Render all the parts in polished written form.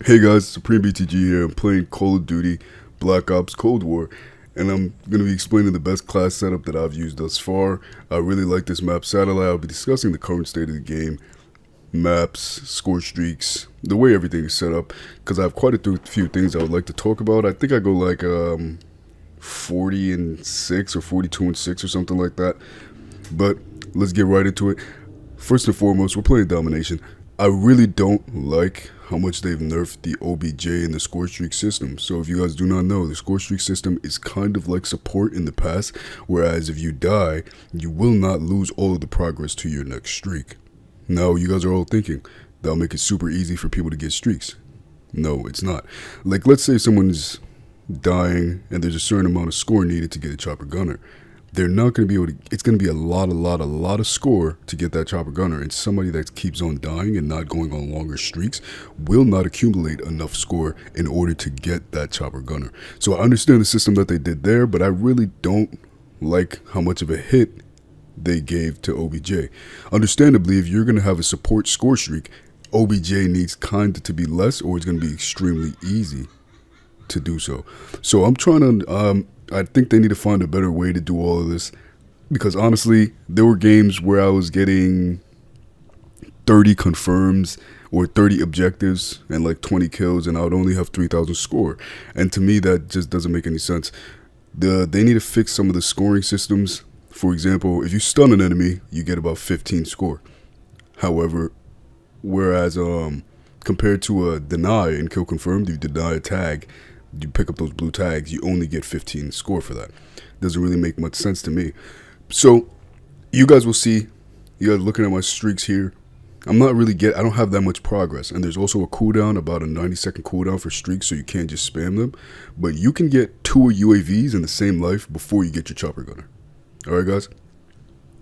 Hey guys, Supreme BTG here. I'm playing Call of Duty Black Ops Cold War, and I'm going to be explaining the best class setup that I've used thus far. I really like this map Satellite. I'll be discussing the current state of the game, maps, score streaks, the way everything is set up, because I have quite few things I would like to talk about. I think I go like 40 and 6 or 42 and 6 or something like that. But let's get right into it. First and foremost, we're playing Domination. I really don't like how much they've nerfed the OBJ and the score streak system. So if you guys do not know, the score streak system is kind of like support in the past, whereas if you die, you will not lose all of the progress to your next streak. Now you guys are all thinking, that'll make it super easy for people to get streaks. No, it's not. Like, let's say someone's dying and there's a certain amount of score needed to get a chopper gunner. They're not going to be able to, it's going to be a lot of score to get that chopper gunner. And somebody that keeps on dying and not going on longer streaks will not accumulate enough score in order to get that chopper gunner. So I understand the system that they did there, but I really don't like how much of a hit they gave to OBJ. Understandably, if you're going to have a support score streak, OBJ needs kind of to be less, or it's going to be extremely easy to do so. So I'm trying to, I think they need to find a better way to do all of this, because honestly, there were games where I was getting 30 confirms or 30 objectives and like 20 kills, and I would only have 3,000 score. And to me, that just doesn't make any sense. They need to fix some of the scoring systems. For example, if you stun an enemy, you get about 15 score. However, whereas compared to a deny and kill confirmed, you deny a tag, you pick up those blue tags, you only get 15 score for that. Doesn't really make much sense to me. So you guys will see, you guys looking at my streaks here, I don't have that much progress. And there's also a cooldown, about a 90-second cooldown for streaks, so you can't just spam them. But you can get 2 UAVs in the same life before you get your chopper gunner. Alright guys?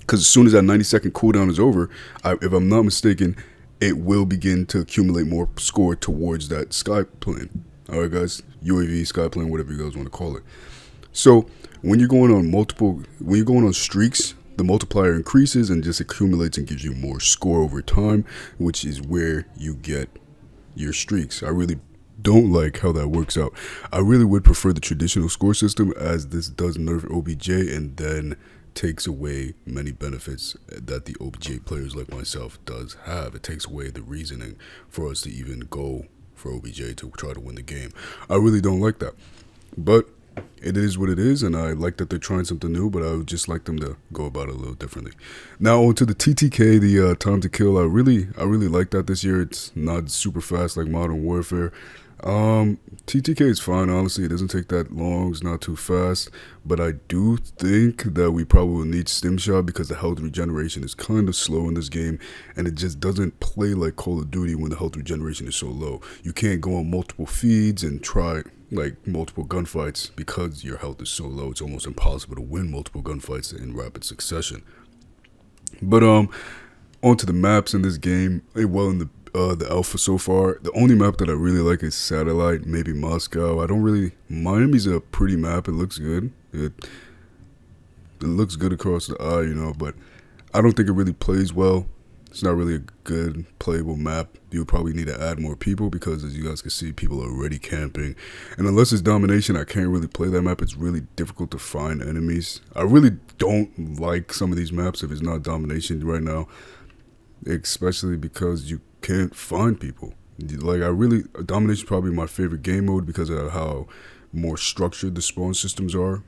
Because as soon as that 90-second cooldown is over, if I'm not mistaken, it will begin to accumulate more score towards that sky plane. Alright guys, UAV, sky plane, whatever you guys want to call it. So when you're going on streaks, the multiplier increases and just accumulates and gives you more score over time, which is where you get your streaks. I really don't like how that works out. I really would prefer the traditional score system, as this does nerf OBJ and then takes away many benefits that the OBJ players like myself does have. It takes away the reasoning for us to even go for OBJ to try to win the game. I really don't like that. But it is what it is, and I like that they're trying something new, but I would just like them to go about it a little differently. Now onto the TTK, the time to kill. I really like that this year. It's not super fast like Modern Warfare. TTK is fine, honestly. It doesn't take that long. It's not too fast. But I do think that we probably will need Stim Shot, because the health regeneration is kind of slow in this game, and it just doesn't play like Call of Duty when the health regeneration is so low. You can't go on multiple feeds and try like multiple gunfights because your health is so low. It's almost impossible to win multiple gunfights in rapid succession. But onto the maps in this game. Well, in the alpha so far, the only map that I really like is Satellite, maybe Moscow. I don't really, Miami's a pretty map. It looks good. It looks good across the eye, but I don't think it really plays well. It's not really a good playable map. You would probably need to add more people, because as you guys can see, people are already camping. And unless it's Domination, I can't really play that map. It's really difficult to find enemies. I really don't like some of these maps if it's not Domination right now, especially because you can't find people. Like, Domination is probably my favorite game mode because of how more structured the spawn systems are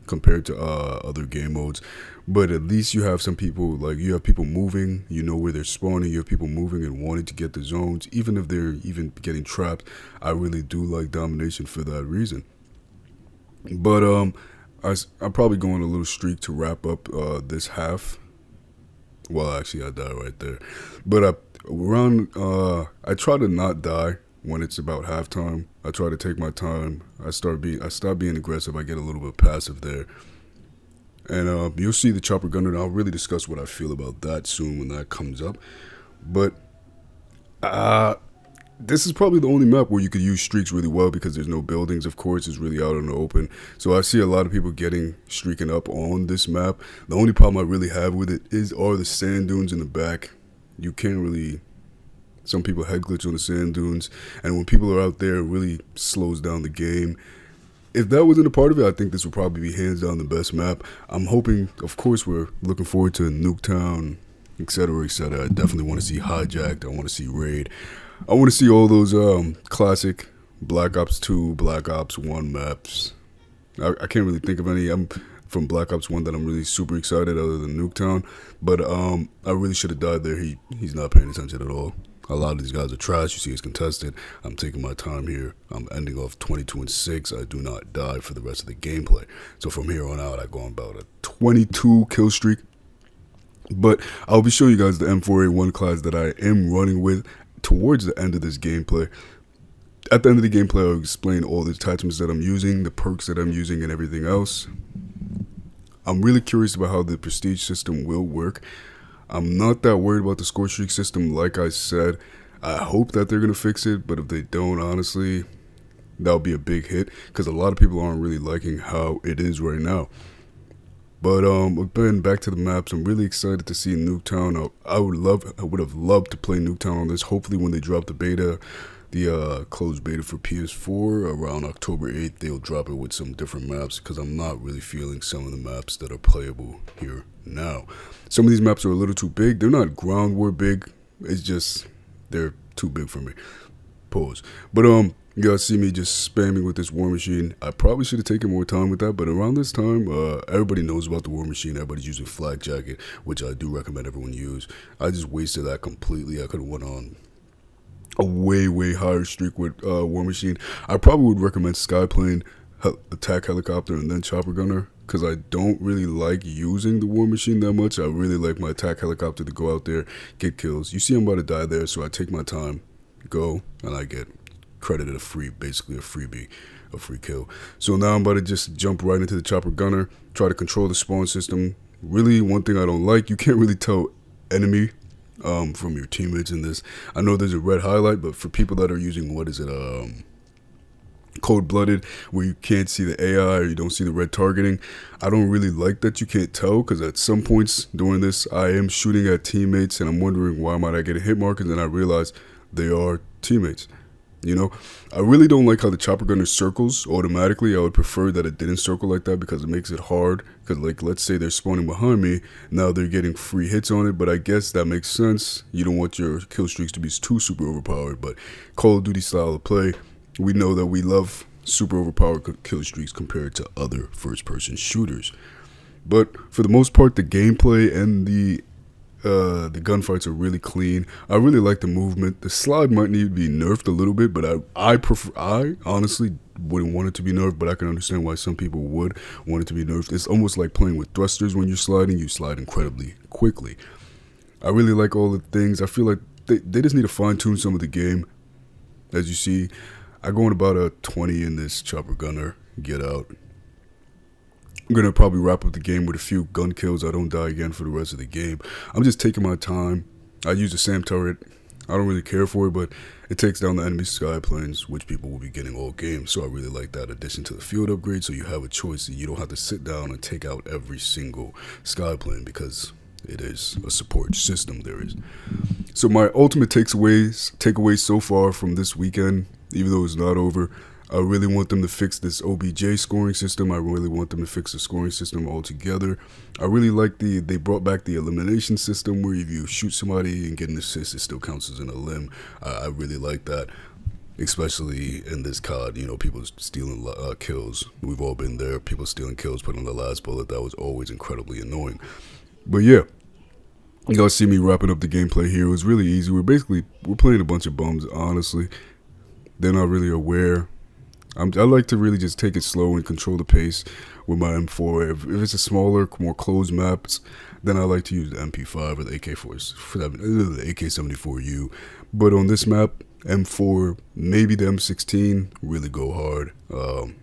compared to other game modes. But at least you have some people, like you have people moving, you know where they're spawning, you have people moving and wanting to get the zones, even if they're even getting trapped. I really do like Domination for that reason. But I'm probably going a little streak to wrap up this half. Well, actually, I died right there. But I try to not die when it's about halftime. I try to take my time. I stop being aggressive. I get a little bit passive there. And you'll see the chopper gunner, and I'll really discuss what I feel about that soon when that comes up. But this is probably the only map where you could use streaks really well, because there's no buildings, of course. It's really out in the open. So I see a lot of people streaking up on this map. The only problem I really have with it are the sand dunes in the back. You can't really Some people head glitch on the sand dunes, and when people are out there, it really slows down the game. If that wasn't a part of it, I think this would probably be hands down the best map. I'm hoping, of course, we're looking forward to Nuketown, etc., etc. I definitely want to see Hijacked. I want to see Raid. I want to see all those classic Black Ops 2, Black Ops 1 maps. I can't really think of any. I'm from Black Ops 1 that I'm really super excited other than Nuketown. But I really should have died there. He's not paying attention at all. A lot of these guys are trash. You see it's contested. I'm taking my time here. I'm ending off 22-6. I do not die for the rest of the gameplay. So from here on out, I go on about a 22 kill streak. But I'll be showing you guys the M4A1 class that I am running with towards the end of this gameplay. At the end of the gameplay, I'll explain all the attachments that I'm using, the perks that I'm using, and everything else. I'm really curious about how the prestige system will work. I'm not that worried about the score streak system, like I said. I hope that they're going to fix it, but if they don't, honestly, that'll be a big hit, because a lot of people aren't really liking how it is right now. But again, back to the maps, I'm really excited to see Nuketown. I would have loved to play Nuketown on this. Hopefully when they drop the beta, the closed beta for PS4 around October 8th, they'll drop it with some different maps, because I'm not really feeling some of the maps that are playable here now. Some of these maps are a little too big. They're not ground war big. It's just they're too big for me. Pause. But you guys see me just spamming with this war machine. I probably should have taken more time with that, but around this time, everybody knows about the war machine. Everybody's using Flak Jacket, which I do recommend everyone use. I just wasted that completely. I could have went on a way higher streak with war machine. I probably would recommend Skyplane, attack helicopter, and then chopper gunner, because I don't really like using the war machine that much. I really like my attack helicopter to go out there, get kills. You see I'm about to die there, so I take my time, go, and I get credited basically a freebie, a free kill. So now I'm about to just jump right into the chopper gunner, try to control the spawn system. Really, one thing I don't like, you can't really tell enemy from your teammates in this. I know there's a red highlight, but for people that are using, cold-blooded, where you can't see the AI or you don't see the red targeting, I don't really like that you can't tell, because at some points during this, I am shooting at teammates and I'm wondering why might I get a hit mark, and then I realize they are teammates. You know, I really don't like how the chopper gunner circles automatically. I would prefer that it didn't circle like that, because it makes it hard. Because, like, let's say they're spawning behind me, now they're getting free hits on it, but I guess that makes sense. You don't want your kill streaks to be too super overpowered, but Call of Duty style of play, we know that we love super overpowered kill streaks compared to other first-person shooters. But for the most part, the gameplay and the gunfights are really clean. I really like the movement. The slide might need to be nerfed a little bit, but I honestly wouldn't want it to be nerfed, but I can understand why some people would want it to be nerfed. It's almost like playing with thrusters. When you're sliding, you slide incredibly quickly. I really like all the things. I feel like they just need to fine-tune some of the game. As you see, I go on about a 20 in this chopper gunner. Get out. I'm going to probably wrap up the game with a few gun kills. I don't die again for the rest of the game. I'm just taking my time. I use the SAM turret. I don't really care for it, but it takes down the enemy sky planes, which people will be getting all game. So I really like that addition to the field upgrade, so you have a choice. You don't have to sit down and take out every single sky plane, because it is a support system there is. So my ultimate takeaways so far from this weekend, even though it's not over, I really want them to fix this OBJ scoring system. I really want them to fix the scoring system altogether. I really like they brought back the elimination system, where if you shoot somebody and get an assist, it still counts as an elim. I really like that, especially in this COD. You know, people stealing kills. We've all been there. People stealing kills, putting on the last bullet. That was always incredibly annoying. But yeah, you guys see me wrapping up the gameplay here. It was really easy. We're playing a bunch of bums, honestly. They're not really aware. I like to really just take it slow and control the pace with my M4. If it's a smaller, more closed maps, then I like to use the MP5 or the AK-74U. But on this map, M4, maybe the M16, really go hard. You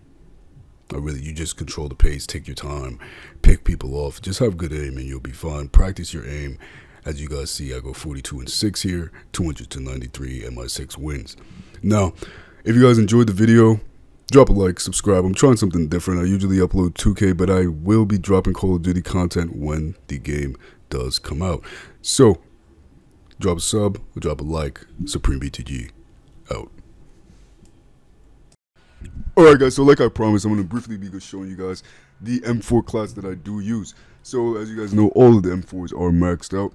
just control the pace, take your time, pick people off, just have good aim and you'll be fine. Practice your aim. As you guys see, I go 42-6 here, 200-93, and my 6 wins. Now, if you guys enjoyed the video, drop a like, subscribe. I'm trying something different. I usually upload 2K, but I will be dropping Call of Duty content when the game does come out. So, Drop a sub, or drop a like. Supreme BTG out. Alright guys, so like I promised, I'm going to briefly be showing you guys the M4 class that I do use. So as you guys know, all of the M4s are maxed out.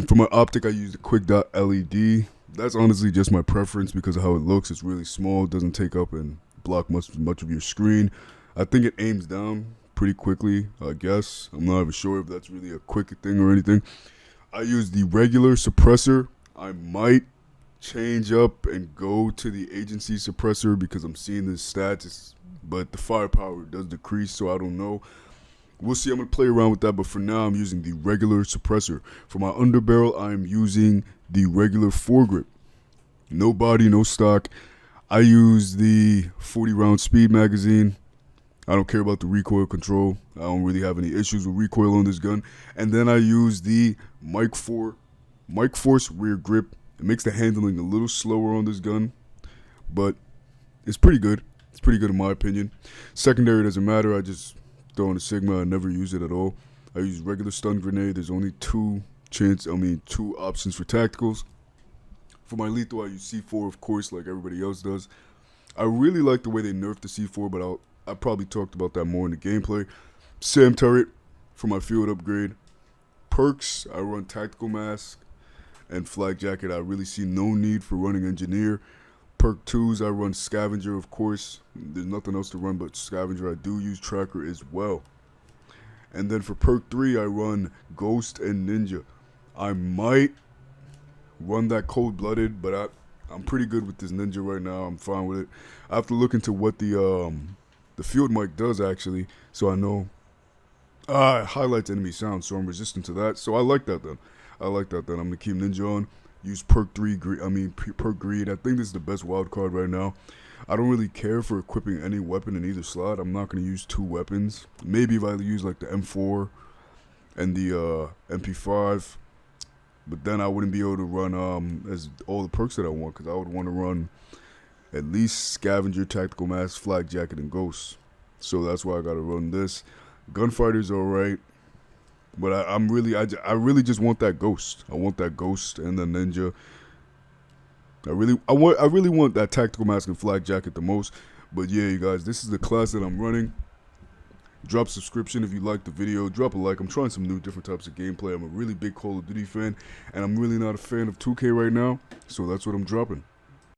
For my optic, I use the quick dot LED. That's honestly just my preference because of how it looks. It's really small, it doesn't take up and block much of your screen. I think it aims down pretty quickly, I guess. I'm not even sure if that's really a quick thing or anything. I use the regular suppressor. I might change up and go to the agency suppressor because I'm seeing the stats, but the firepower does decrease, so I don't know. We'll see. I'm going to play around with that, but for now I'm using the regular suppressor. For my underbarrel, I'm using the regular foregrip. No body, no stock. I use the 40 round speed magazine. I don't care about the recoil control. I don't really have any issues with recoil on this gun. And then I use the Mic Force rear grip. It makes the handling a little slower on this gun, but it's pretty good. It's pretty good in my opinion. Secondary doesn't matter. I just throw in a Sigma. I never use it at all. I use regular stun grenade. There's only two options for tacticals. For my lethal, I use C4, of course, like everybody else does. I really like the way they nerfed the C4, but I probably talked about that more in the gameplay. SAM turret for my field upgrade. Perks, I run tactical mask and flak jacket. I really see no need for running engineer. Perk 2s, I run scavenger, of course. There's nothing else to run but scavenger. I do use tracker as well. And then for perk 3, I run ghost and ninja. I might run that cold-blooded, but I'm pretty good with this ninja right now. I'm fine with it. I have to look into what the field mic does actually, so I know. It highlights enemy sound, so I'm resistant to that. So I like that then. I'm gonna keep ninja on. Use perk greed. I think this is the best wild card right now. I don't really care for equipping any weapon in either slot. I'm not gonna use two weapons. Maybe if I use like the M4 and the MP5, but then I wouldn't be able to run as all the perks that I want, because I would want to run at least scavenger, tactical mask, flak jacket, and ghost. So that's why I gotta run this. Gunfighter's alright, but I really just want that ghost. I want that ghost and the ninja. I really want that tactical mask and flak jacket the most. But yeah, you guys, this is the class that I'm running. Drop subscription if you liked the video. Drop a like. I'm trying some new different types of gameplay. I'm a really big Call of Duty fan, and I'm really not a fan of 2K right now, so that's what I'm dropping.